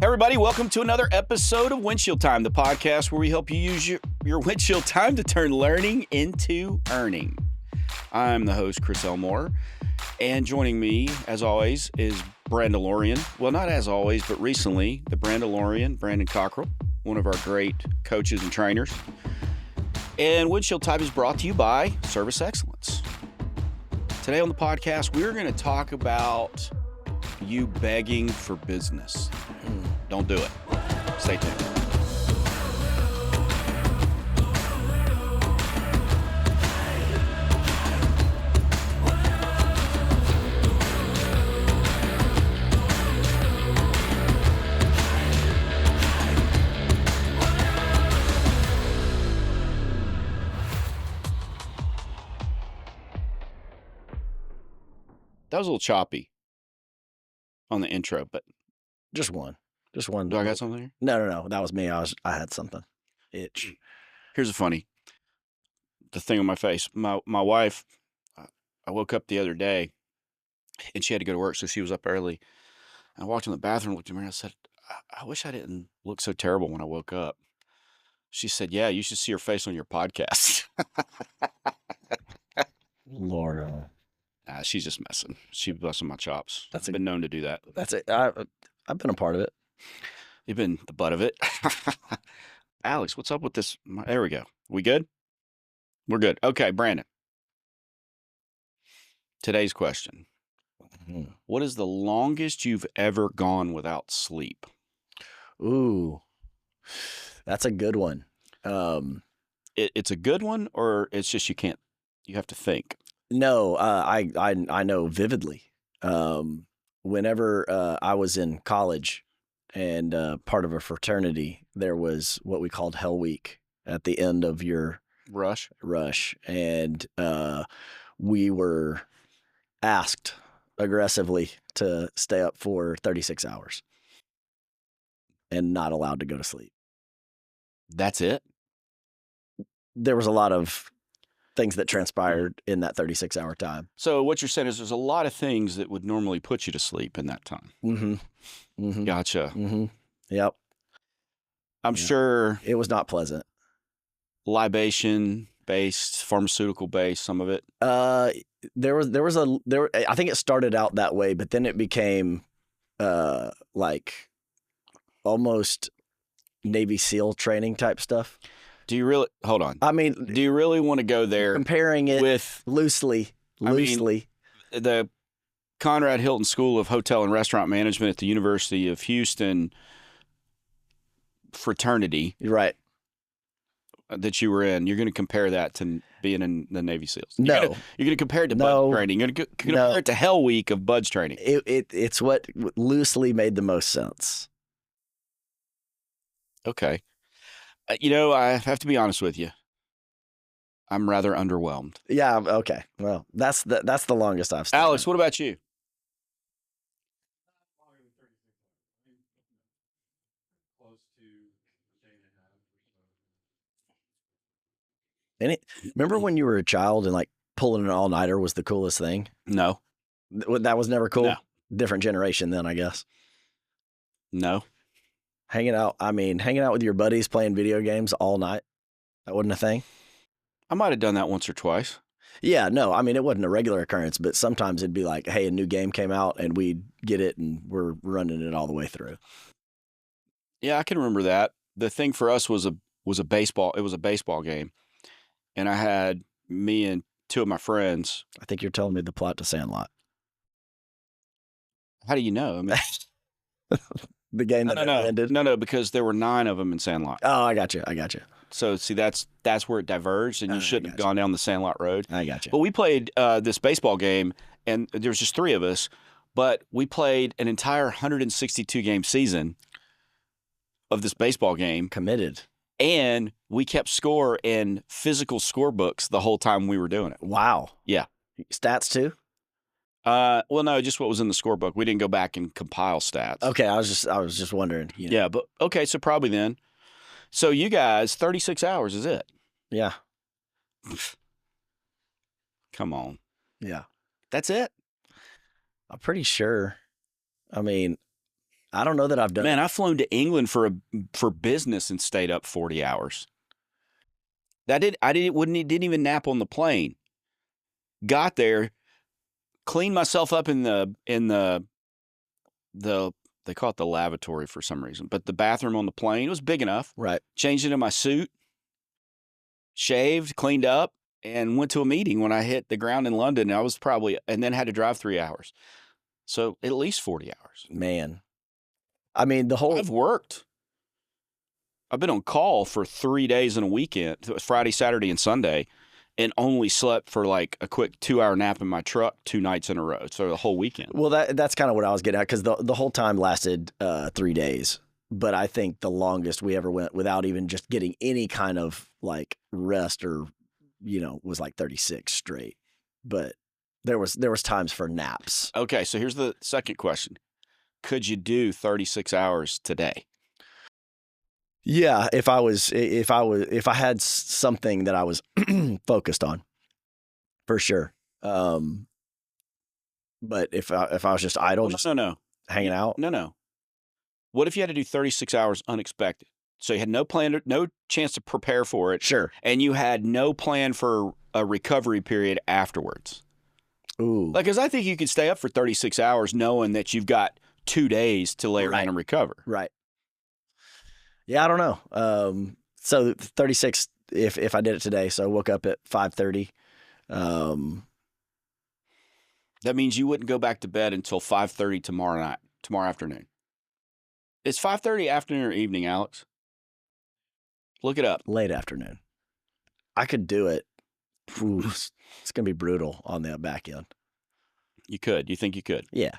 Everybody, welcome to another episode of Windshield Time, the podcast where we help you use your windshield time to turn learning into earning. I'm the host, Chris Elmore, and joining me, as always, is Brandon. Well, not as always, but recently, the Brandon Cockrell, one of our great coaches and trainers. And Windshield Time is brought to you by Service Excellence. Today on the podcast, we're going to talk about you begging for business. Don't do it. Stay tuned. That was a little choppy on the intro, but Just one. do I got something here? No. That was me. I had something. Itch. Here's the thing on my face. My wife, I woke up the other day and she had to go to work, so she was up early. I walked in the bathroom, looked at me, and I said, I wish I didn't look so terrible when I woke up. She said, yeah, you should see your face on your podcast. Lord. She's just messing. She's busting my chops. That's been known to do that. That's it. I've been a part of it. You've been the butt of it. Alex, what's up with this? There we go. We good? We're good. Okay, Brandon. Today's question. What is the longest you've ever gone without sleep? Ooh, that's a good one. It's a good one, or it's just you have to think? No, I know vividly. Whenever I was in college and part of a fraternity, there was what we called Hell Week at the end of your Rush. And we were asked aggressively to stay up for 36 hours and not allowed to go to sleep. That's it? There was a lot of things that transpired in that 36-hour time. So what you're saying is there's a lot of things that would normally put you to sleep in that time. Mm-hmm. Mm-hmm. Gotcha. Mm-hmm. Yep. I'm sure it was not pleasant. Libation-based, pharmaceutical-based, some of it. There was I think it started out that way, but then it became like almost Navy SEAL training type stuff. Do you really hold on? I mean, do you really want to go there? Comparing it with loosely. The Conrad Hilton School of Hotel and Restaurant Management at the University of Houston fraternity, right? That you were in. You're going to compare that to being in the Navy SEALs? No, you're going to compare it to BUD/S training. You're going to compare it to Hell Week of BUD/S training. It's what loosely made the most sense. Okay. I have to be honest with you. I'm rather underwhelmed. Yeah. Okay. Well, that's the longest I've stayed. Alex, what about you? Remember when you were a child and like pulling an all-nighter was the coolest thing? No. That was never cool? No. Different generation then, I guess. No. Hanging out with your buddies playing video games all night. That wasn't a thing? I might have done that once or twice. Yeah, no, I mean, it wasn't a regular occurrence, but sometimes it'd be like, hey, a new game came out and we'd get it and we're running it all the way through. Yeah, I can remember that. The thing for us was a baseball. It was a baseball game. And I had me and two of my friends. I think you're telling me the plot to Sandlot. How do you know? I mean, the game that ended? No, because there were 9 of them in Sandlot. Oh, I got you. So, see, that's where it diverged, and you shouldn't have gone down the Sandlot Road. I got you. But we played this baseball game, and there was just 3 of us, but we played an entire 162-game season of this baseball game. Committed. And we kept score in physical scorebooks the whole time we were doing it. Wow. Yeah. Stats too? Well, no, just what was in the scorebook. We didn't go back and compile stats. Okay, I was just wondering. Yeah, but okay, so probably then. So you guys, 36 hours is it? Yeah. Come on. Yeah. That's it? I'm pretty sure. I mean, I don't know that I've done. Man, I've flown to England for business and stayed up 40 hours. Didn't even nap on the plane. Got there, cleaned myself up in the they call it the lavatory for some reason, but the bathroom on the plane was big enough. Right. Changed into my suit, shaved, cleaned up, and went to a meeting when I hit the ground in London. And then had to drive 3 hours. So at least 40 hours. Man. I mean, I've worked. I've been on call for 3 days in a weekend, Friday, Saturday, and Sunday, and only slept for like a quick 2-hour nap in my truck 2 nights in a row. So the whole weekend. Well, that's kind of what I was getting at, because the whole time lasted 3 days. But I think the longest we ever went without even just getting any kind of like rest or, was like 36 straight. But there was times for naps. Okay, so here's the second question. Could you do 36 hours today? Yeah, if I had something that I was focused on, for sure. But if I was just idle, hanging out. No. What if you had to do 36 hours unexpected? So you had no plan, no chance to prepare for it. Sure. And you had no plan for a recovery period afterwards. Ooh. Like, because I think you could stay up for 36 hours knowing that you've got 2 days to lay around and recover. Right. Yeah, I don't know. So 36, if I did it today, so I woke up at 5:30. That means you wouldn't go back to bed until 5:30 tomorrow afternoon. It's 5:30 afternoon or evening, Alex? Look it up. Late afternoon. I could do it. Ooh, it's going to be brutal on the back end. You could. You think you could? Yeah.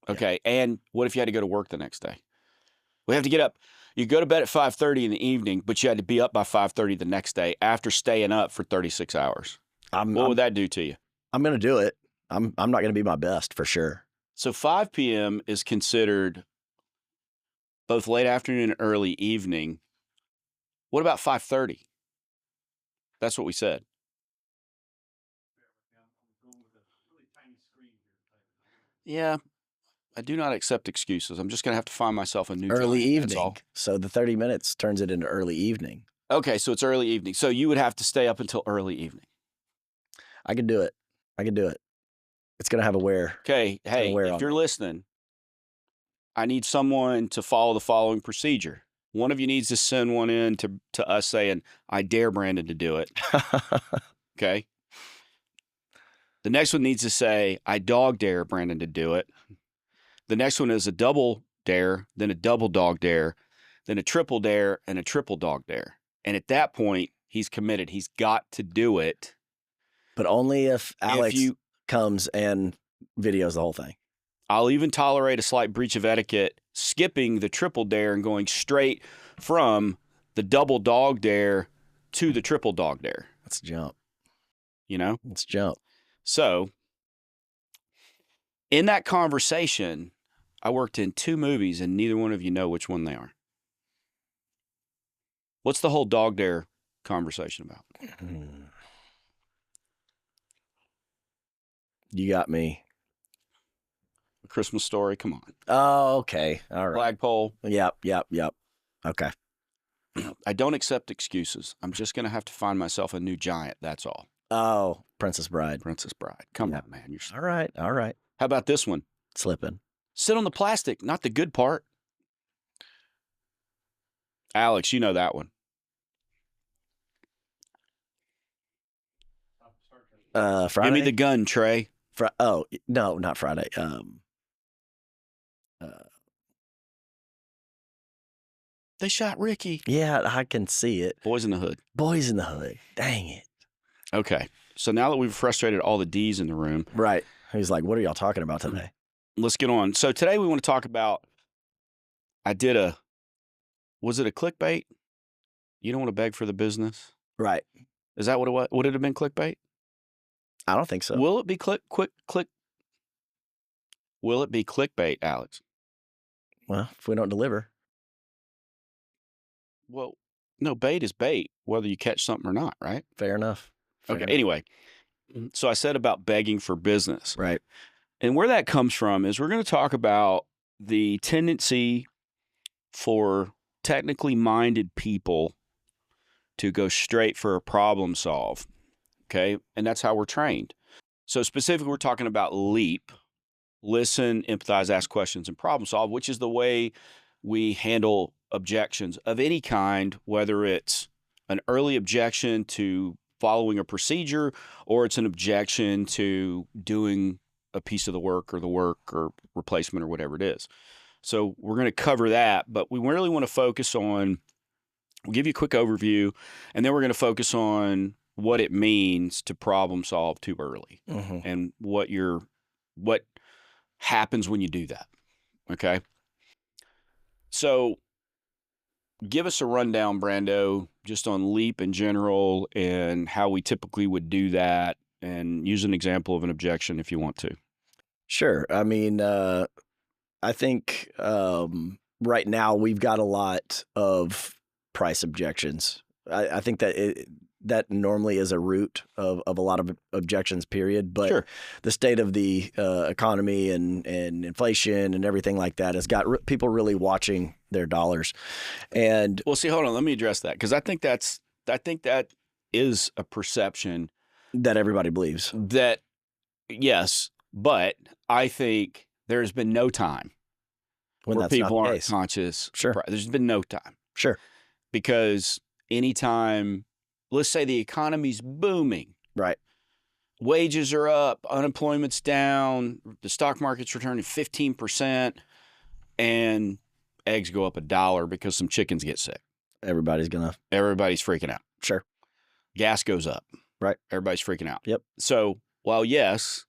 Okay. Yeah. And what if you had to go to work the next day? We have to get up. You go to bed at 5:30 in the evening, but you had to be up by 5:30 the next day after staying up for 36 hours. What would that do to you? I'm going to do it. I'm not going to be my best for sure. So 5 p.m. is considered both late afternoon and early evening. What about 5:30? That's what we said. Yeah. I do not accept excuses. I'm just going to have to find myself a new early giant, evening. that's all. So the 30 minutes turns it into early evening. Okay, so it's early evening. So you would have to stay up until early evening. I could do it. It's going to have a wear. Okay, hey, if you're listening, I need someone to follow the following procedure. One of you needs to send one in to us saying, I dare Brandon to do it. Okay? The next one needs to say, I dog dare Brandon to do it. The next one is a double dare, then a double dog dare, then a triple dare, and a triple dog dare. And at that point, he's committed. He's got to do it. But only if Alex comes and videos the whole thing. I'll even tolerate a slight breach of etiquette, skipping the triple dare and going straight from the double dog dare to the triple dog dare. Let's jump. Let's jump. So, in that conversation, I worked in 2 movies, and neither one of you know which one they are. What's the whole dog dare conversation about? You got me. A Christmas Story, come on. Oh, okay. All right. Flagpole. Yep. Okay. I don't accept excuses. I'm just going to have to find myself a new giant, that's all. Oh, Princess Bride. Come on, man. You're all right. How about this one? Slipping. Sit on the plastic, not the good part. Alex, you know that one. Friday? Give me the gun, Trey. Oh, no, not Friday. They shot Ricky. Yeah, I can see it. Boys in the Hood. Dang it. Okay. So now that we've frustrated all the D's in the room. Right. He's like, what are y'all talking about today? Let's get on. So today we want to talk about, was it a clickbait? You don't want to beg for the business? Right. Is that what it was? Would it have been clickbait? I don't think so. Will it be Will it be clickbait, Alex? Well, if we don't deliver. Well, no, bait is bait, whether you catch something or not, right? Fair enough. Anyway, so I said about begging for business. Right. And where that comes from is we're going to talk about the tendency for technically minded people to go straight for a problem solve. Okay. And that's how we're trained. So specifically, we're talking about LEAP, listen, empathize, ask questions, and problem solve, which is the way we handle objections of any kind, whether it's an early objection to following a procedure or it's an objection to doing a piece of the work or replacement or whatever it is. So we're going to cover that, but we really want to focus on, we'll give you a quick overview, and then we're going to focus on what it means to problem solve too early and what happens when you do that. Okay. So give us a rundown, Brando, just on LEAP in general and how we typically would do that, and use an example of an objection if you want to. Sure. I mean, I think right now we've got a lot of price objections. I think that that normally is a root of a lot of objections, period. But Sure. the state of the economy and inflation and everything like that has got people really watching their dollars. And Well, see, hold on, let me address that, because I think that is a perception that everybody believes. that, yes, but I think there's been no time When where that's not people the aren't case. conscious. Sure. There's been no time, Sure. because anytime, let's say the economy's booming, Right. wages are up, unemployment's down, the stock market's returning 15%, and eggs go up $1 because some chickens get sick. Everybody's going to. Everybody's freaking out. Sure. Gas goes up. Right. Everybody's freaking out. Yep. So, while yes,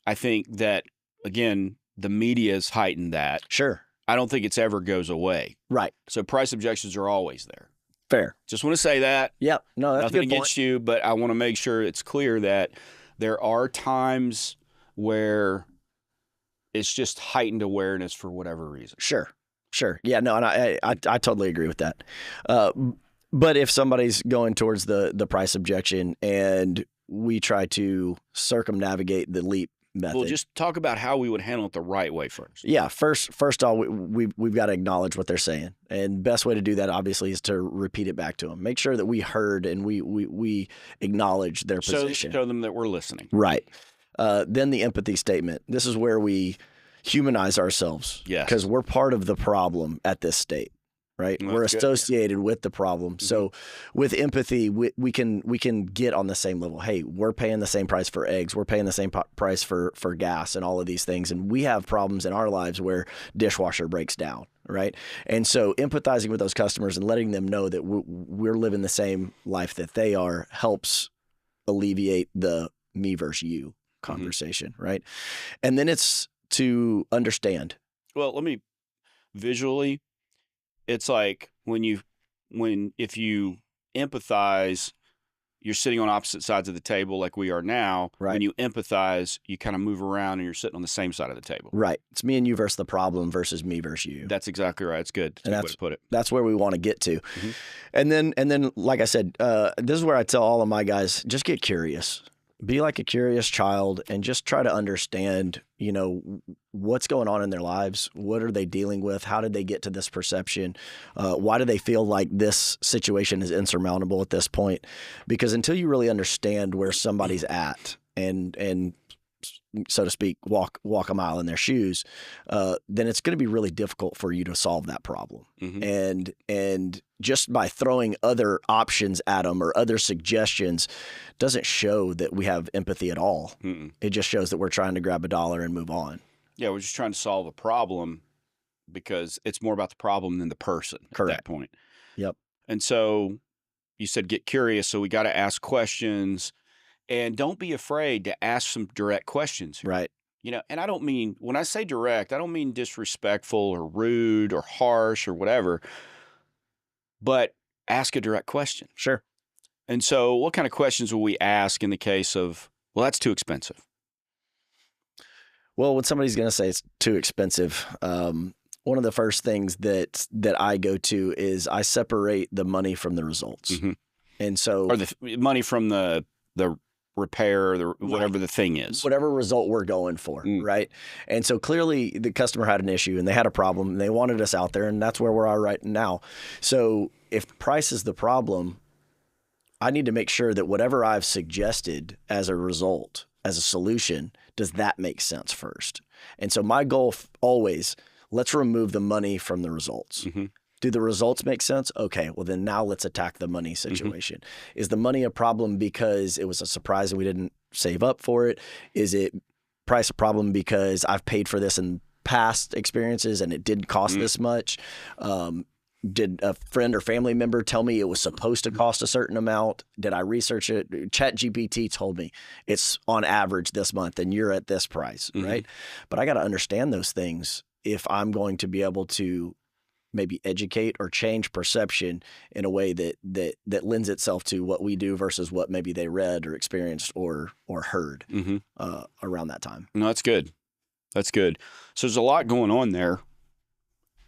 I think that, again, the media's heightened that, Sure. I don't think it's ever goes away. Right. So price objections are always there. Fair. Just want to say that. Yep. No, that's Nothing a good point. against you, but I want to make sure it's clear that there are times where it's just heightened awareness for whatever reason. Sure. Sure. Yeah, no, and I totally agree with that. But if somebody's going towards the price objection and we try to circumnavigate the LEAP method. Well, just talk about how we would handle it the right way first. Yeah, first all, we've got to acknowledge what they're saying. And best way to do that, obviously, is to repeat it back to them. Make sure that we heard and we acknowledge their position. Show them that we're listening. Right. Then the empathy statement. This is where we humanize ourselves. Yes. Because we're part of the problem at this state. Right. Well, we're that's good. associated with the problem. Mm-hmm. So with empathy, we can get on the same level. Hey, we're paying the same price for eggs. We're paying the same price for gas and all of these things. And we have problems in our lives where dishwasher breaks down. Right. And so empathizing with those customers and letting them know that we're living the same life that they are helps alleviate the me versus you conversation. Mm-hmm. Right. And then it's to understand. Well, let me visually. It's like if you empathize, you're sitting on opposite sides of the table like we are now. Right. When you empathize, you kind of move around and you're sitting on the same side of the table. Right. It's me and you versus the problem versus me versus you. That's exactly right. It's good. That's a good way to put it. That's where we want to get to. Mm-hmm. And then, like I said, this is where I tell all of my guys, just get curious. Be like a curious child and just try to understand, what's going on in their lives. What are they dealing with? How did they get to this perception? Why do they feel like this situation is insurmountable at this point? Because until you really understand where somebody's at and so to speak, walk a mile in their shoes, then it's going to be really difficult for you to solve that problem. Mm-hmm. And just by throwing other options at them or other suggestions doesn't show that we have empathy at all. Mm-mm. It just shows that we're trying to grab $1 and move on. Yeah, we're just trying to solve a problem because it's more about the problem than the person. Correct. At that point. Yep. And so you said get curious, so we got to ask questions. And don't be afraid to ask some direct questions. Right. And I don't mean, when I say direct, I don't mean disrespectful or rude or harsh or whatever, but ask a direct question. Sure. And so what kind of questions will we ask in the case of, well, that's too expensive? Well, when somebody's going to say it's too expensive, one of the first things that I go to is I separate the money from the results. Mm-hmm. And so, or the money from the repair, whatever the thing is. Whatever result we're going for, right? And so clearly the customer had an issue and they had a problem and they wanted us out there, and that's where we're at right now. So if price is the problem, I need to make sure that whatever I've suggested as a result, as a solution, does that make sense first? And so my goal always, let's remove the money from the results. Mm-hmm. Do the results make sense? Okay, well then now let's attack the money situation. Mm-hmm. Is the money a problem because it was a surprise and we didn't save up for it? Is it price a problem because I've paid for this in past experiences and it didn't cost this much? Did a friend or family member tell me it was supposed to cost a certain amount? Did I research it? ChatGPT told me it's on average this month and you're at this price, right? But I got to understand those things if I'm going to be able to maybe educate or change perception in a way that lends itself to what we do versus what maybe they read or experienced or heard around that time. No, that's good. That's good. So there's a lot going on there.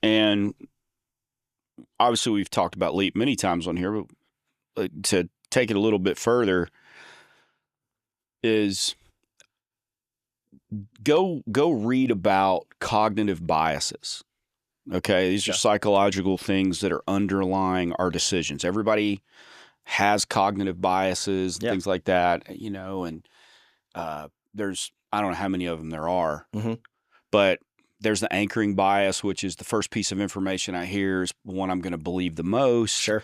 And obviously we've talked about LEAP many times on here, but to take it a little bit further is go read about cognitive biases. Okay, these are psychological things that are underlying our decisions. Everybody has cognitive biases, things like that, and there's, I don't know how many of them there are, but there's the anchoring bias, which is the first piece of information I hear is the one I'm going to believe the most. Sure.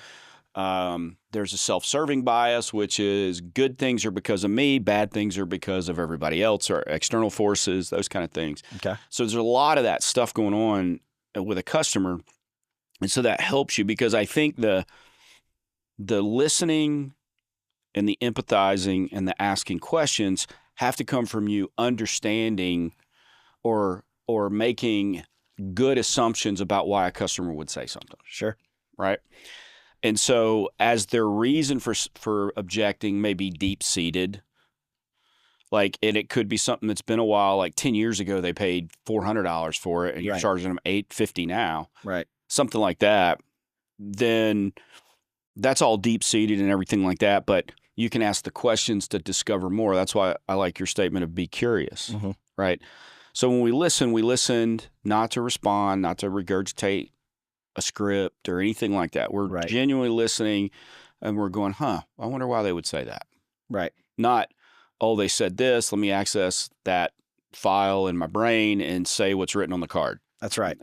There's a self-serving bias, which is good things are because of me, bad things are because of everybody else or external forces, those kind of things. Okay. So there's a lot of that stuff going on with a customer. And so that helps you because I think the listening and the empathizing and the asking questions have to come from you understanding or making good assumptions about why a customer would say something. Sure. Right. And so as their reason for objecting may be deep-seated, and it could be something that's been a while, like 10 years ago, they paid $400 for it and you're charging them $850 now. Right. Something like that. Then that's all deep-seated and everything like that. But you can ask the questions to discover more. That's why I like your statement of be curious. Right. So when we listened not to respond, not to regurgitate a script or anything like that. We're genuinely listening and we're going, I wonder why they would say that. Right. Not, they said this, let me access that file in my brain and say what's written on the card. That's right.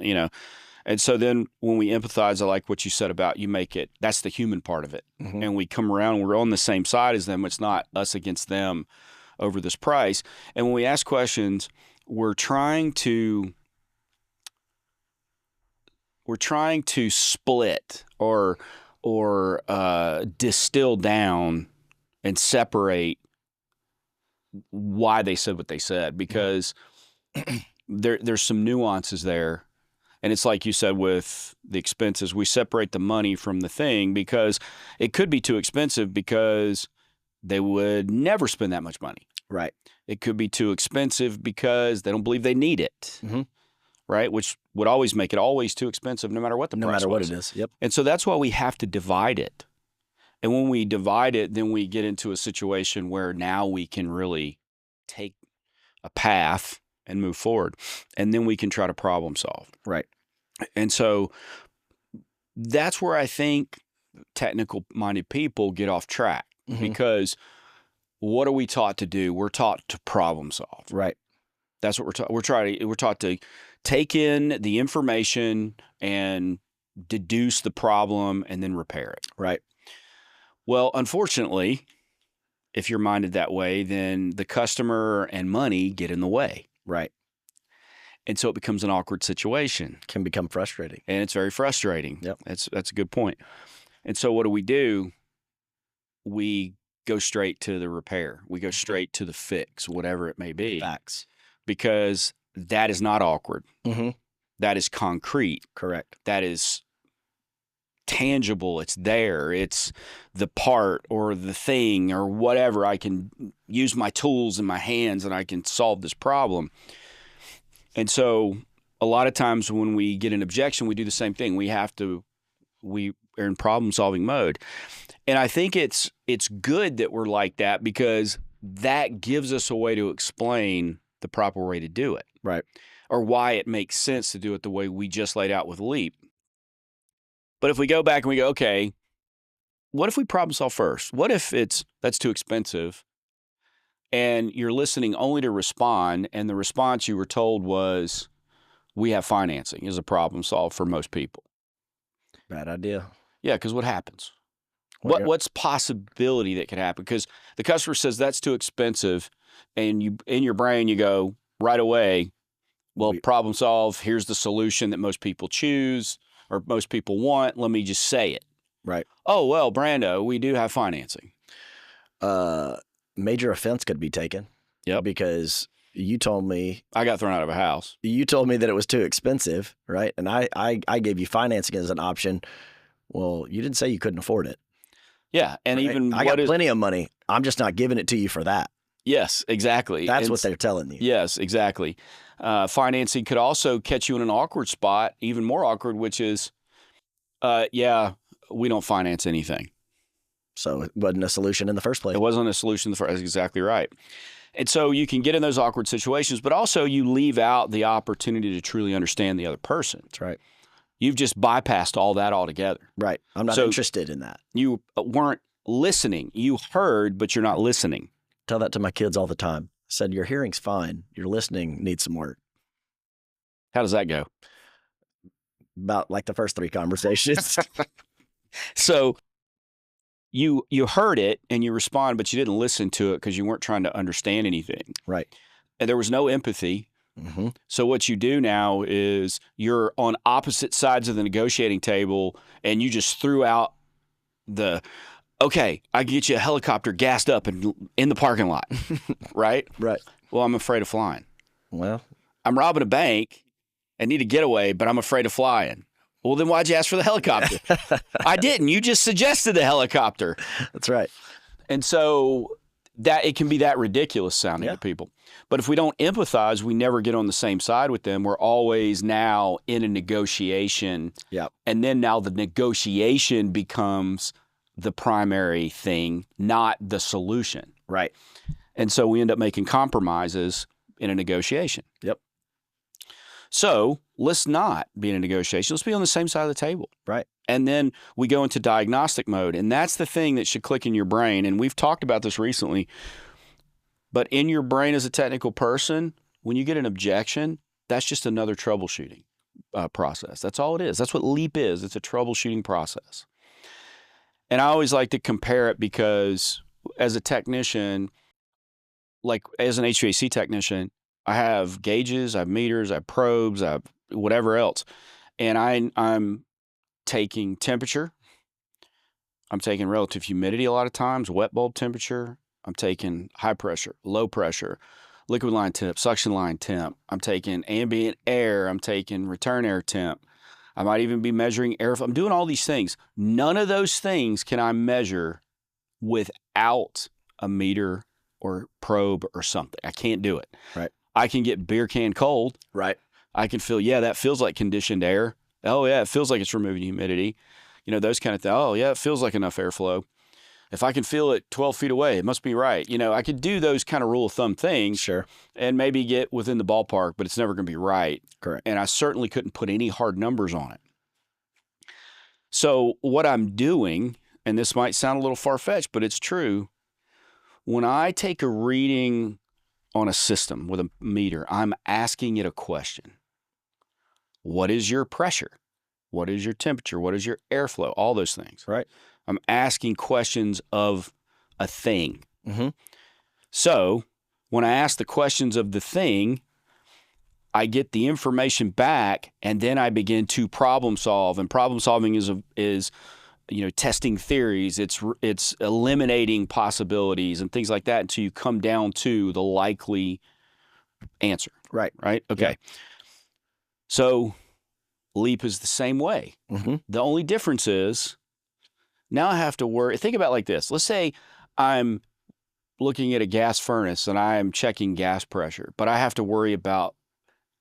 And so then when we empathize, I like what you said about you make it, that's the human part of it. And we come around and we're on the same side as them. It's not us against them over this price. And when we ask questions, we're trying to split or distill down and separate why they said what they said, because there's some nuances there. And it's like you said with the expenses, we separate the money from the thing because it could be too expensive because they would never spend that much money. Right. It could be too expensive because they don't believe they need it. Right? Which would always make it always too expensive no matter what the price was. No matter what it is. Yep. And so that's why we have to divide it. And when we divide it, then we get into a situation where now we can really take a path and move forward. And then we can try to problem solve. Right. And so that's where I think technical-minded people get off track because what are we taught to do? We're taught to problem solve. Right. That's what we're taught. We're taught to take in the information and deduce the problem and then repair it. Right. Well, unfortunately, if you're minded that way, then the customer and money get in the way. Right. And so it becomes an awkward situation. Can become frustrating. And it's very frustrating. Yep. That's a good point. And so what do? We go straight to the repair. We go straight to the fix, whatever it may be. Facts. Because that is not awkward. That is concrete. Correct. That is tangible. It's there. It's the part or the thing or whatever. I can use my tools in my hands and I can solve this problem. And so a lot of times when we get an objection, we do the same thing. We are in problem solving mode. And I think it's good that we're like that because that gives us a way to explain the proper way to do it. Right. Or why it makes sense to do it the way we just laid out with LEAP. But if we go back and we go, okay, what if we problem solve first? What if that's too expensive and you're listening only to respond, and the response you were told was, we have financing is a problem solved for most people? Bad idea. Yeah, because what happens? What's possibility that could happen? Because the customer says that's too expensive, and you in your brain you go right away, well, problem solve, here's the solution that most people choose or most people want. Let me just say it. Right. Oh, well, Brando, we do have financing. Major offense could be taken. Yep. Because you told me I got thrown out of a house. You told me that it was too expensive, right? And I gave you financing as an option. Well, you didn't say you couldn't afford it. Yeah, and right? even I got plenty of money. I'm just not giving it to you for that. Yes, exactly. That's what they're telling you. Yes, exactly. Financing could also catch you in an awkward spot, even more awkward, which is, yeah, we don't finance anything. So it wasn't a solution in the first place. It wasn't a solution in the first. That's exactly right. And so you can get in those awkward situations, but also you leave out the opportunity to truly understand the other person. That's right. You've just bypassed all that altogether. Right. I'm not interested in that. You weren't listening. You heard, but you're not listening. Tell that to my kids all the time. I said, your hearing's fine. Your listening needs some work. How does that go? About like the first 3 conversations. So you heard it and you respond, but you didn't listen to it because you weren't trying to understand anything. Right. And there was no empathy. Mm-hmm. So what you do now is you're on opposite sides of the negotiating table and you just threw out okay, I can get you a helicopter gassed up in the parking lot, right? Right. Well, I'm afraid of flying. Well, I'm robbing a bank and need a getaway, but I'm afraid of flying. Well, then why'd you ask for the helicopter? I didn't. You just suggested the helicopter. That's right. And so that it can be that ridiculous sounding to people. But if we don't empathize, we never get on the same side with them. We're always now in a negotiation. Yep. And then now the negotiation becomes the primary thing, not the solution. Right. And so we end up making compromises in a negotiation. Yep. So let's not be in a negotiation. Let's be on the same side of the table. Right. And then we go into diagnostic mode. And that's the thing that should click in your brain. And we've talked about this recently. But in your brain as a technical person, when you get an objection, that's just another troubleshooting process. That's all it is. That's what LEAP is. It's a troubleshooting process. And I always like to compare it because as a technician, like as an HVAC technician, I have gauges, I have meters, I have probes, I have whatever else. And I'm taking temperature. I'm taking relative humidity a lot of times, wet bulb temperature. I'm taking high pressure, low pressure, liquid line temp, suction line temp. I'm taking ambient air. I'm taking return air temp. I might even be measuring airflow. I'm doing all these things. None of those things can I measure without a meter or probe or something. I can't do it. Right. I can get beer can cold. Right. I can feel, yeah, that feels like conditioned air. Oh, yeah, it feels like it's removing humidity. You know, those kind of things. Oh, yeah, it feels like enough airflow. If I can feel it 12 feet away, it must be right. You know, I could do those kind of rule of thumb things. Sure. And maybe get within the ballpark, but it's never going to be right. Correct. And I certainly couldn't put any hard numbers on it. So what I'm doing, and this might sound a little far-fetched, but it's true. When I take a reading on a system with a meter, I'm asking it a question. What is your pressure? What is your temperature? What is your airflow? All those things. Right. I'm asking questions of a thing. Mm-hmm. So when I ask the questions of the thing, I get the information back, and then I begin to problem solve. And problem solving is testing theories. It's eliminating possibilities and things like that until you come down to the likely answer. Right. Right. Okay. Yeah. So LEAP is the same way. Mm-hmm. The only difference is now I have to worry. Think about it like this. Let's say I'm looking at a gas furnace and I am checking gas pressure, but I have to worry about,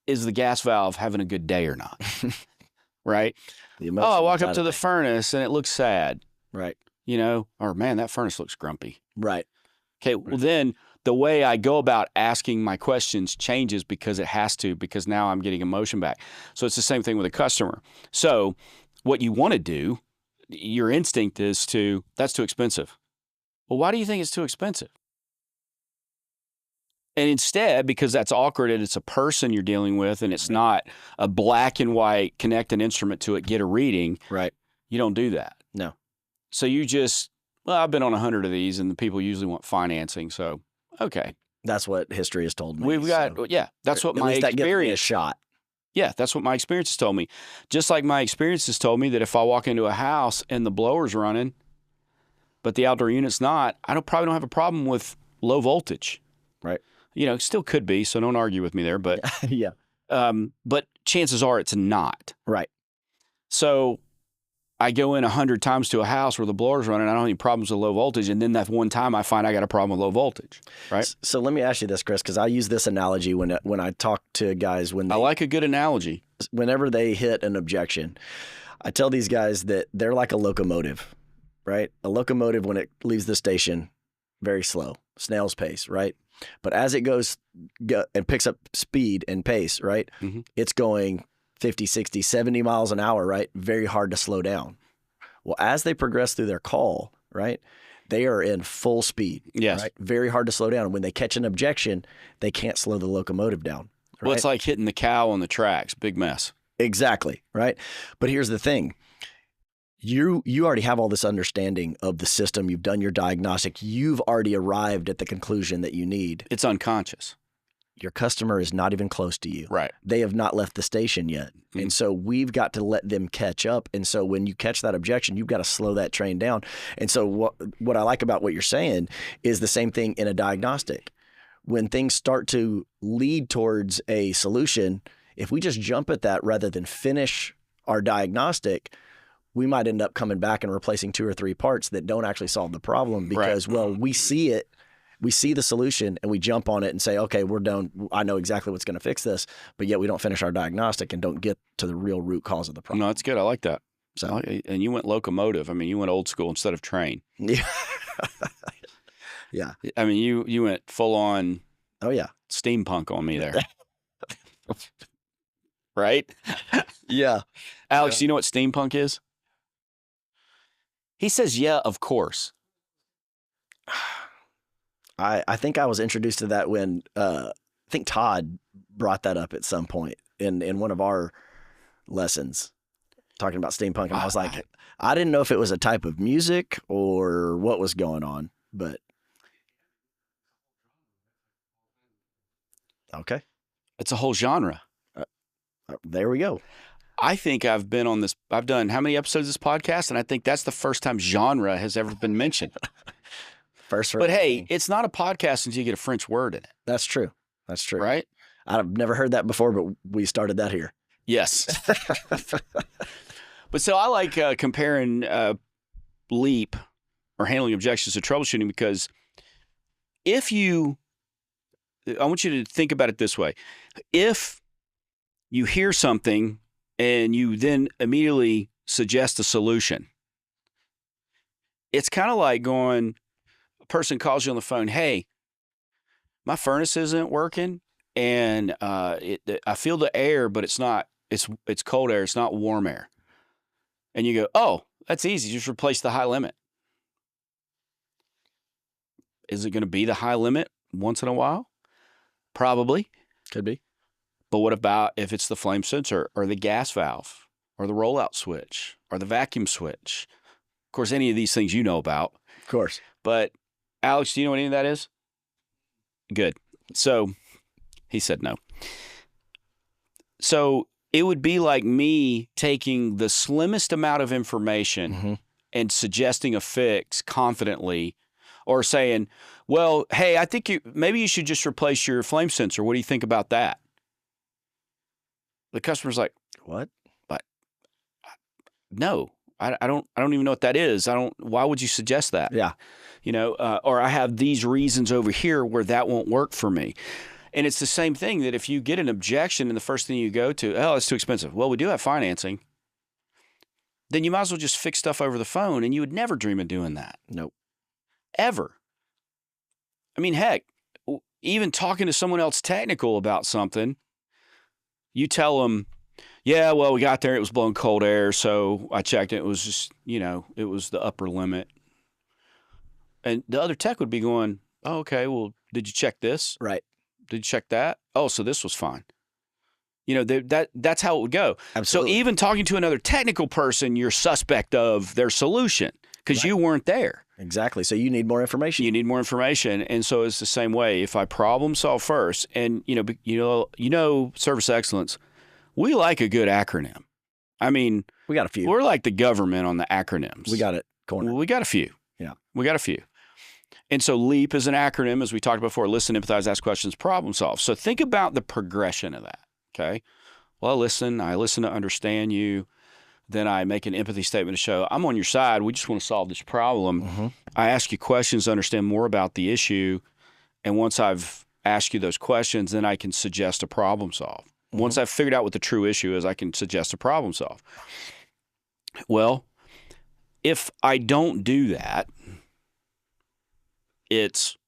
is the gas valve having a good day or not? Right? I walk up to the furnace and it looks sad. Right. Or man, that furnace looks grumpy. Right. Okay, well then the way I go about asking my questions changes because it has to, because now I'm getting emotion back. So it's the same thing with a customer. So what you want to do, your instinct is that's too expensive. Well, why do you think it's too expensive? And instead, because that's awkward and it's a person you're dealing with and it's not a black and white, connect an instrument to it, get a reading. Right. You don't do that. No. So you just, I've been on 100 of these and the people usually want financing. So, okay. That's what history has told me. We've got, that's what my experience. That gives me a shot. Yeah, that's what my experience has told me. Just like my experience has told me that if I walk into a house and the blower's running, but the outdoor unit's not, probably don't have a problem with low voltage. Right. Still could be, so don't argue with me there. But yeah. But chances are it's not. Right. So I go in 100 times to a house where the blower's running, I don't have any problems with low voltage, and then that one time I find I got a problem with low voltage. Right. So let me ask you this, Chris, because I use this analogy when I talk to guys I like a good analogy. Whenever they hit an objection, I tell these guys that they're like a locomotive, right? A locomotive, when it leaves the station, very slow, snail's pace, right? But as it goes and picks up speed and pace, right? Mm-hmm. It's going 50, 60, 70 miles an hour, right? Very hard to slow down. Well, as they progress through their call, right? They are in full speed. Yes. Right? Very hard to slow down. When they catch an objection, they can't slow the locomotive down. Right? Well, it's like hitting the cow on the tracks. Big mess. Exactly. Right. But here's the thing. You already have all this understanding of the system. You've done your diagnostic. You've already arrived at the conclusion that you need. It's unconscious. Your customer is not even close to you. Right. They have not left the station yet. Mm-hmm. And so we've got to let them catch up. And so when you catch that objection, you've got to slow that train down. And so what I like about what you're saying is the same thing in a diagnostic. When things start to lead towards a solution, if we just jump at that rather than finish our diagnostic, we might end up coming back and replacing 2 or 3 parts that don't actually solve the problem because, well, we see it, we see the solution, and we jump on it and say, okay, we're done. I know exactly what's going to fix this, but yet we don't finish our diagnostic and don't get to the real root cause of the problem. No, that's good. I like that. So, and you went locomotive. I mean, you went old school instead of train. Yeah. Yeah. I mean, you went full on. Oh yeah. Steampunk on me there. Right? Yeah. Alex, do you know what steampunk is? He says, yeah, of course. I think I was introduced to that when I think Todd brought that up at some point in one of our lessons talking about steampunk. And I was like, I didn't know if it was a type of music or what was going on, but okay. It's a whole genre. There we go. I think I've done how many episodes of this podcast? And I think that's the first time genre has ever been mentioned. But hey, it's not a podcast until you get a French word in it. That's true. That's true. Right? I've never heard that before, but we started that here. Yes. But so I like comparing LEAP or handling objections to troubleshooting because I want you to think about it this way. If you hear something and you then immediately suggest a solution, it's kind of like a person calls you on the phone, hey, my furnace isn't working and I feel the air, but it's not, it's cold air. It's not warm air. And you go, oh, that's easy. Just replace the high limit. Is it going to be the high limit once in a while? Probably. Could be. But what about if it's the flame sensor or the gas valve or the rollout switch or the vacuum switch? Of course, any of these things you know about. Of course. But Alex, do you know what any of that is? Good. So he said no. So it would be like me taking the slimmest amount of information and suggesting a fix confidently or saying, well, hey, I think maybe you should just replace your flame sensor. What do you think about that? The customer's like, what? But no, I don't even know what that is. Why would you suggest that? Yeah. Or I have these reasons over here where that won't work for me. And it's the same thing that if you get an objection and the first thing you go to, oh, it's too expensive. Well, we do have financing. Then you might as well just fix stuff over the phone, and you would never dream of doing that. Nope. Ever. I mean, heck, even talking to someone else technical about something, you tell them, yeah, well, we got there, it was blowing cold air, so I checked it. It was just, it was the upper limit. And the other tech would be going, oh, okay, well, did you check this? Right. Did you check that? Oh, so this was fine. That's how it would go. Absolutely. So even talking to another technical person, you're suspect of their solution because you weren't there. Exactly. So you need more information. You need more information. And so it's the same way. If I problem solve first, and service excellence, we like a good acronym. I mean, we got a few. We're like the government on the acronyms. We got it cornered. We got a few. Yeah. We got a few. And so LEAP is an acronym, as we talked before: listen, empathize, ask questions, problem solve. So think about the progression of that. Okay. Well, I listen to understand you. Then I make an empathy statement to show I'm on your side. We just want to solve this problem. Mm-hmm. I ask you questions to understand more about the issue. And once I've asked you those questions, then I can suggest a problem solve. Mm-hmm. Once I've figured out what the true issue is, I can suggest a problem solve. Well, if I don't do that, it's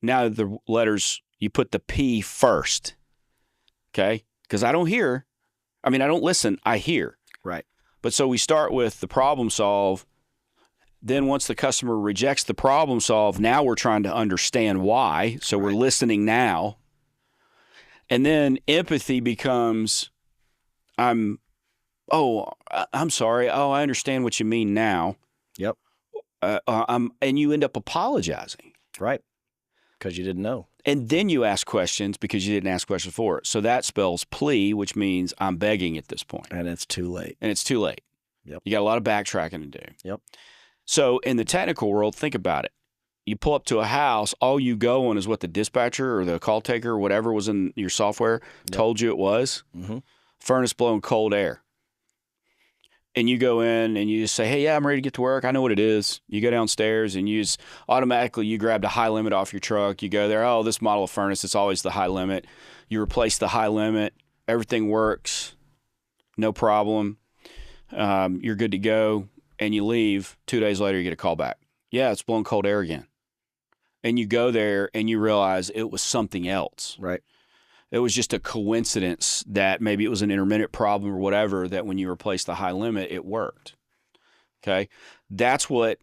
now the letters, you put the P first, okay? Because I don't listen, I hear. Right. But so we start with the problem solve. Then once the customer rejects the problem solve, now we're trying to understand why. So we're listening now. And then empathy becomes, I'm sorry. Oh, I understand what you mean now. Yep. And you end up apologizing. Right. Because you didn't know. And then you ask questions because you didn't ask questions for it. So that spells plea, which means I'm begging at this point. And it's too late. Yep. You got a lot of backtracking to do. Yep. So in the technical world, think about it. You pull up to a house, all you go on is what the dispatcher or the call taker or whatever was in your software told you it was. Mm-hmm. Furnace blowing cold air. And you go in and you just say, hey, yeah, I'm ready to get to work. I know what it is. You go downstairs and you grabbed a high limit off your truck. You go there, oh, this model of furnace, it's always the high limit. You replace the high limit. Everything works. No problem. You're good to go. And you leave. 2 days later, you get a call back. Yeah, it's blowing cold air again. And you go there and you realize it was something else. Right. It was just a coincidence that maybe it was an intermittent problem or whatever, that when you replaced the high limit, it worked. Okay. That's what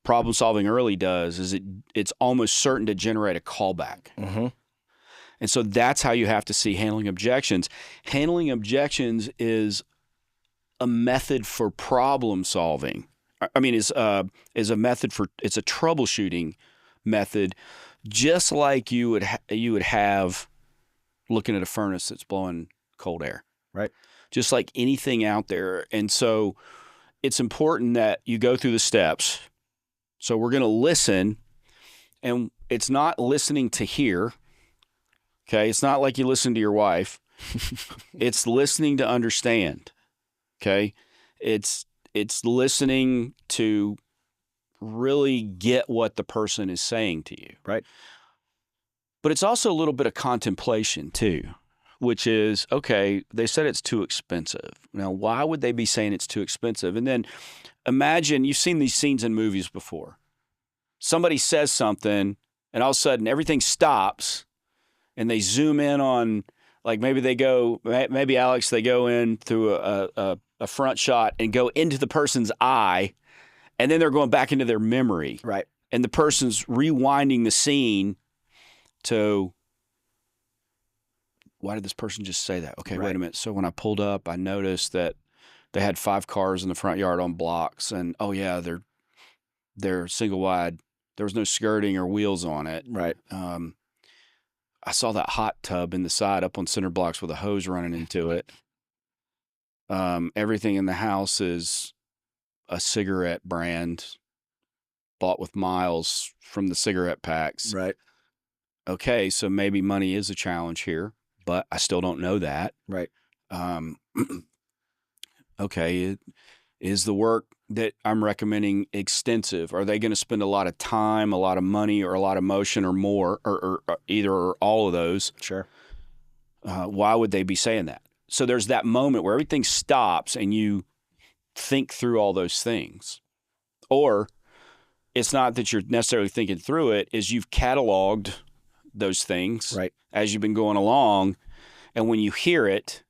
problem solving early does, is it's almost certain to generate a callback. Mm-hmm. And so that's how you have to see handling objections. Handling objections is a method for problem solving. I mean, is a method for, it's a troubleshooting method, just like you would have looking at a furnace that's blowing cold air. Right. Just like anything out there. And so it's important that you go through the steps. So we're going to listen, and it's not listening to hear. Okay. It's not like you listen to your wife. It's listening to understand. Okay. It's listening to really get what the person is saying to you. Right. But it's also a little bit of contemplation too, which is, okay, they said it's too expensive. Now, why would they be saying it's too expensive? And then imagine, you've seen these scenes in movies before. Somebody says something and all of a sudden everything stops and they zoom in on, like maybe Alex, they go in through a front shot and go into the person's eye, and then they're going back into their memory. Right. And the person's rewinding the scene to, why did this person just say that? Okay, wait a minute. So when I pulled up, I noticed that they had 5 cars in the front yard on blocks, and oh yeah, they're single wide. There was no skirting or wheels on it. Right. I saw that hot tub in the side up on center blocks with a hose running into it. Everything in the house is a cigarette brand bought with miles from the cigarette packs. Right. Okay, so maybe money is a challenge here, but I still don't know that. Right. Okay, is the work that I'm recommending extensive? Are they going to spend a lot of time, a lot of money, or a lot of motion, or more, or either or all of those? Sure. Why would they be saying that? So there's that moment where everything stops and you think through all those things. Or it's not that you're necessarily thinking through it, is you've cataloged those things Right. as you've been going along. And when you hear it,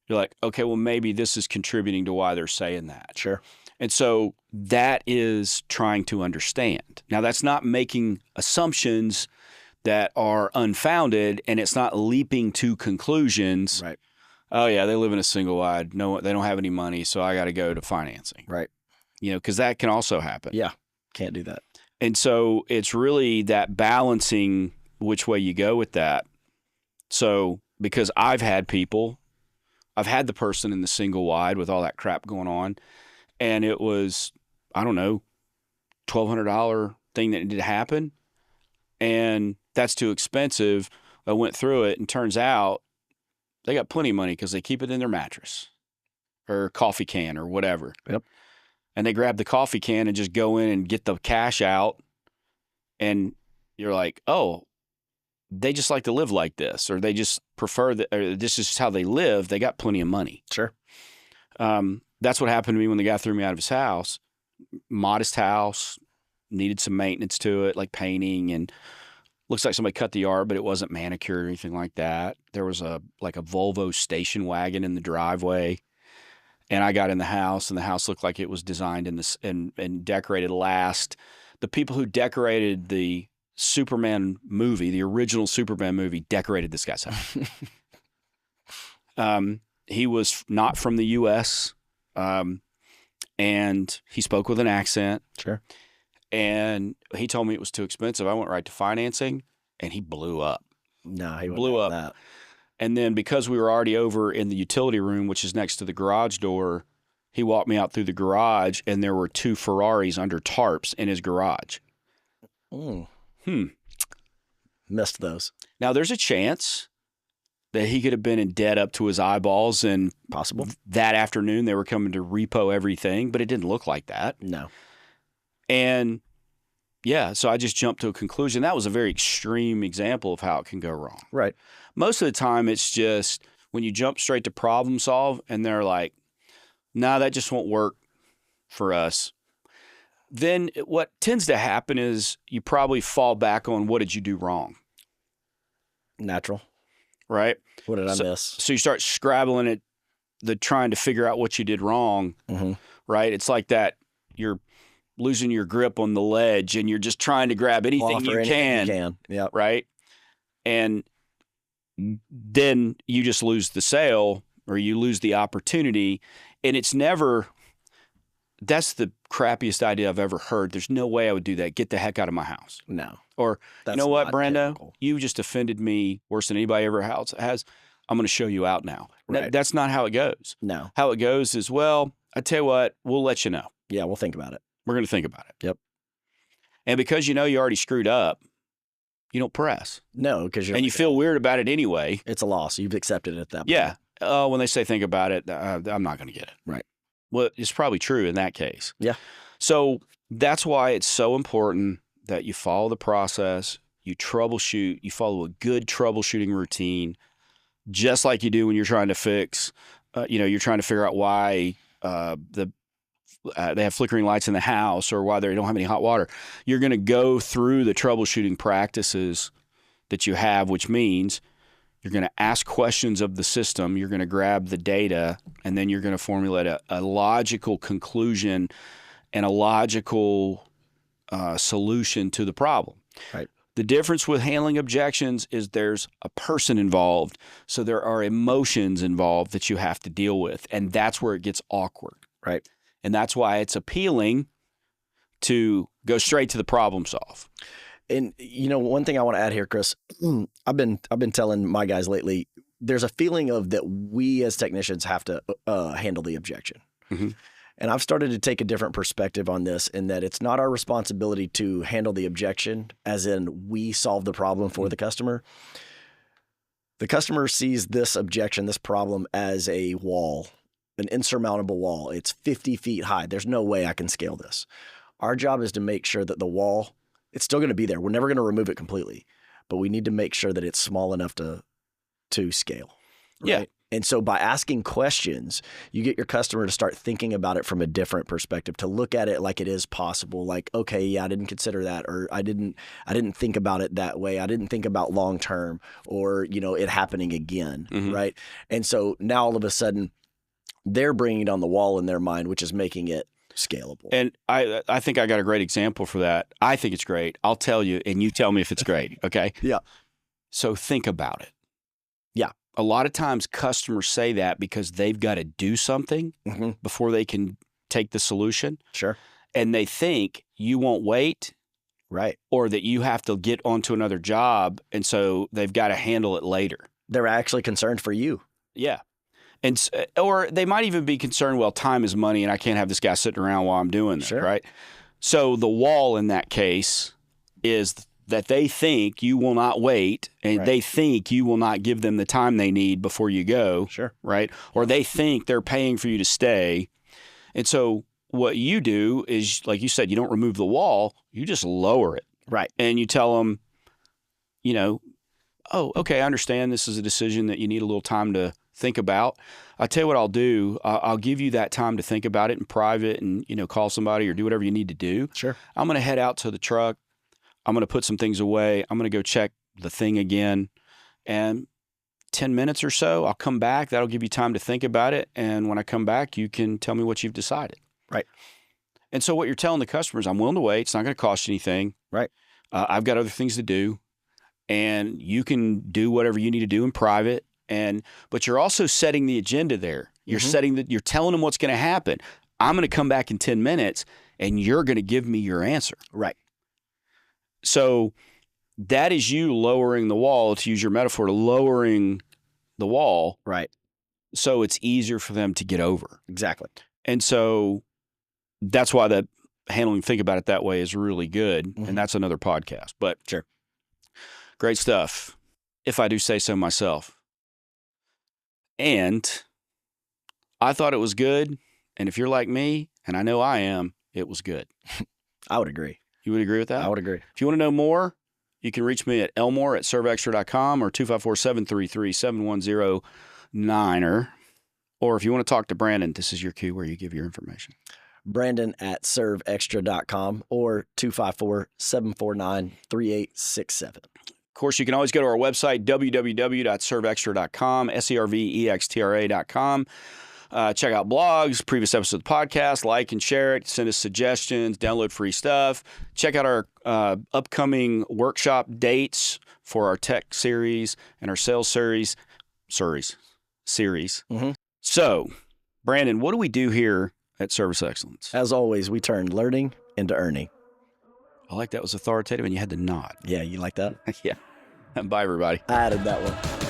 you're like, okay, well, maybe this is contributing to why they're saying that. Sure. And so that is trying to understand. Now, that's not making assumptions that are unfounded, and it's not leaping to conclusions. Right. Oh, yeah, they live in a single wide. No, they don't have any money, so I got to go to financing. Right. Because that can also happen. Yeah. Can't do that. And so it's really that balancing which way you go with that. So because I've had the person in the single wide with all that crap going on, and it was, I don't know, $1,200 thing that needed to happen, and that's too expensive. I went through it, and turns out they got plenty of money because they keep it in their mattress or coffee can or whatever. Yep. And they grab the coffee can and just go in and get the cash out, and you're like, oh, they just like to live like this, or they just prefer that, or this is how they live. They got plenty of money. Sure. That's what happened to me when the guy threw me out of his house. Modest house, needed some maintenance to it, like painting, and looks like somebody cut the yard, but it wasn't manicured or anything like that. There was a Volvo station wagon in the driveway, and I got in the house, and the house looked like it was designed and decorated last. The people who decorated the Superman movie, the original Superman movie, decorated this guy's house. He was not from the U.S., and he spoke with an accent. Sure. And he told me it was too expensive. I went right to financing, and he blew up. No, he blew up. That. And then because we were already over in the utility room, which is next to the garage door, he walked me out through the garage, and there were 2 Ferraris under tarps in his garage. Missed those. Now, there's a chance that he could have been in debt up to his eyeballs, and Possible. that afternoon they were coming to repo everything, but it didn't look like that. No. And yeah, so I just jumped to a conclusion. That was a very extreme example of how it can go wrong. Right. Most of the time, it's just when you jump straight to problem solve and they're like, nah, that just won't work for us. Then what tends to happen is you probably fall back on what did you do wrong? Natural. Right? What did I miss? So you start scrabbling at trying to figure out what you did wrong. Mm-hmm. Right? It's like that you're losing your grip on the ledge and you're just trying to grab anything you can. Yep. Right? And then you just lose the sale or you lose the opportunity. And it's never, that's the crappiest idea I've ever heard. There's no way I would do that. Get the heck out of my house. No. Or, That's you know what, not Brando? typical. You just offended me worse than anybody ever has. I'm going to show you out now. Right. That's not how it goes. No. How it goes is, well, I tell you what, we'll let you know. Yeah, we'll think about it. We're going to think about it. Yep. And because you know you already screwed up, you don't press. No, because And you feel weird about it anyway. it's a loss. You've accepted it at that point. Yeah. Oh, when they say think about it, I'm not going to get it. Right. Well, it's probably true in that case. Yeah. So that's why it's so important that you follow the process, you troubleshoot, you follow a good troubleshooting routine, just like you do when you're trying to fix, you're trying to figure out why they have flickering lights in the house or why they don't have any hot water. You're going to go through the troubleshooting practices that you have, which means you're going to ask questions of the system, you're going to grab the data, and then you're going to formulate a logical conclusion and a logical solution to the problem. Right. The difference with handling objections is there's a person involved, so there are emotions involved that you have to deal with, and that's where it gets awkward. Right. And that's why it's appealing to go straight to the problem solve. And one thing I want to add here, Chris, I've been telling my guys lately, there's a feeling of that we as technicians have to handle the objection. Mm-hmm. And I've started to take a different perspective on this in that it's not our responsibility to handle the objection as in we solve the problem for the customer. The customer sees this objection, this problem as a wall, an insurmountable wall. It's 50 feet high. There's no way I can scale this. Our job is to make sure that the wall, it's still going to be there. We're never going to remove it completely, but we need to make sure that it's small enough to scale. Right? Yeah. And so by asking questions, you get your customer to start thinking about it from a different perspective, to look at it like it is possible. Like, okay, yeah, I didn't consider that, or I didn't think about it that way. I didn't think about long term, or, it happening again, right? And so now all of a sudden they're bringing it on the wall in their mind, which is making it scalable. And I think I got a great example for that. I think it's great. I'll tell you, and you tell me if it's great, okay? Yeah. So think about it. Yeah. A lot of times customers say that because they've got to do something before they can take the solution. Sure. And they think you won't wait. Right. Or that you have to get onto another job, and so they've got to handle it later. They're actually concerned for you. Yeah. Or they might even be concerned, well, time is money and I can't have this guy sitting around while I'm doing this, right? So the wall in that case is that they think you will not wait, and they think you will not give them the time they need before you go, right? Or they think they're paying for you to stay. And so what you do is, like you said, you don't remove the wall, you just lower it. Right. And you tell them, oh, okay, I understand this is a decision that you need a little time to think about. I'll tell you what I'll do. I'll give you that time to think about it in private and, call somebody or do whatever you need to do. Sure. I'm going to head out to the truck. I'm going to put some things away. I'm going to go check the thing again. And 10 minutes or so, I'll come back. That'll give you time to think about it. And when I come back, you can tell me what you've decided. Right. And so what you're telling the customers, I'm willing to wait. It's not going to cost you anything. Right. I've got other things to do. And you can do whatever you need to do in private. But you're also setting the agenda there. You're you're telling them what's going to happen. I'm going to come back in 10 minutes and you're going to give me your answer. Right. So that is you lowering the wall, to use your metaphor, lowering the wall. Right. So it's easier for them to get over. Exactly. And so that's why that handling, think about it that way, is really good. And that's another podcast. But sure. Great stuff, if I do say so myself. And I thought it was good. And if you're like me, and I know I am, it was good. I would agree. You would agree with that? I would agree. If you want to know more, you can reach me at elmore@serveextra.com or 254-733-7109. Or if you want to talk to Brandon, this is your cue where you give your information. Brandon@serveextra.com or 254-749-3867. Of course, you can always go to our website, www.serveextra.com, servextra.com. Check out blogs, previous episodes of the podcast, like and share it, send us suggestions, download free stuff. Check out our upcoming workshop dates for our tech series and our sales series. So, Brandon, what do we do here at Service Excellence? As always, we turn learning into earning. I like that was authoritative and you had to nod. Yeah, you like that? Yeah. Bye, everybody. I added that one.